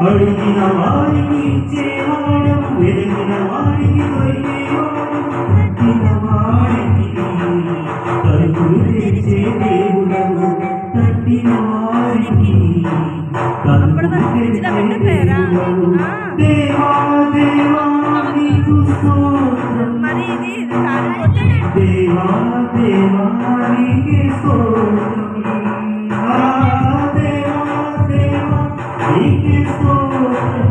అడిగిన వారికి ఇచ్చేవాడు, వెలిగిన వారికి తట్టిన వారికి తలుపులు తెచ్చే దేవుడవు, తట్టిన వారికి తలుపులు తెచ్చే దేవుడవు. దేవా దేవా నీకు స్తోత్రం, దేవా దేవా నీకే స్తోత్రం, దేవా దేవా నీకే స్తోత్రం,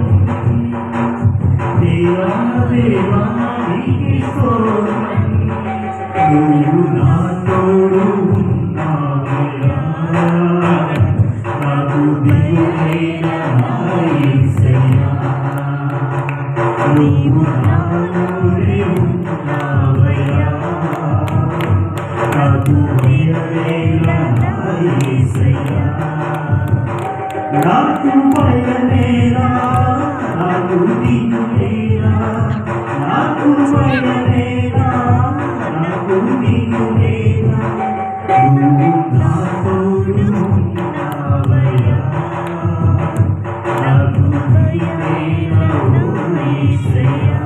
దేవా దేవా నీకే స్తోత్రం. నువ్వు నా తోడు ఉన్నావయ్యా, నాకు దిగులైన నా యేసయ్యా. నువ్వు నా తోడే ఉన్నావయ్యా, నాకు దిగులైన నా యేసయ్యా. నాకు భయమేలా, నాకు దిగులేలా, నాకు భయమేలా, నాకు దిగులేలా. నువ్వు నా తోడు ఉన్నావయ్యా, నాకు భయమేలా ఓ యేసయ్యా.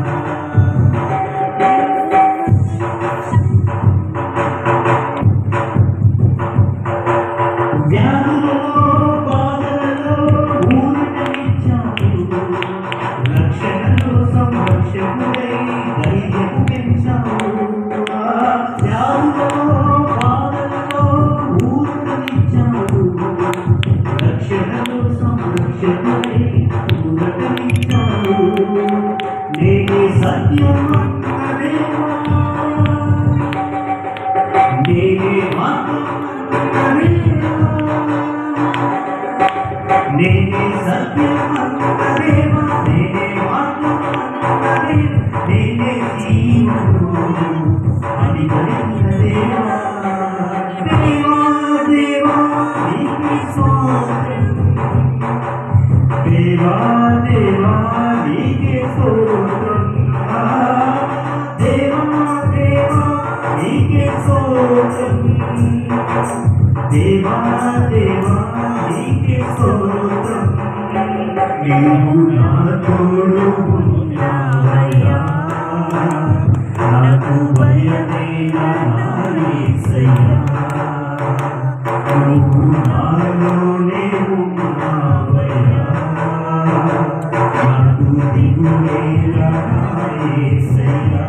నేనే సత్యం అన్నదేవా, నేనే మార్గం అన్నదేవా, నేనే సత్యం అన్నదేవా, నేనే మార్గం అన్నదేవా, నేనే జీవము అని కలిగిన దేవా. దేవా దేవా నీకే స్తోత్రం, దేవా దేవా నీకే స్తోత్రం, దేవా దేవా నీకే స్తోత్రం, దేవా దేవా నీకే స్తోత్రం. నీవు నా తోడు ఉన్నావయ్యా, నాకు భయమేలా నా యేసయ్యా. నువ్వు నాలోనే ఉన్నావయ్యా, నాకు దిగులేలా నా యేసయ్యా.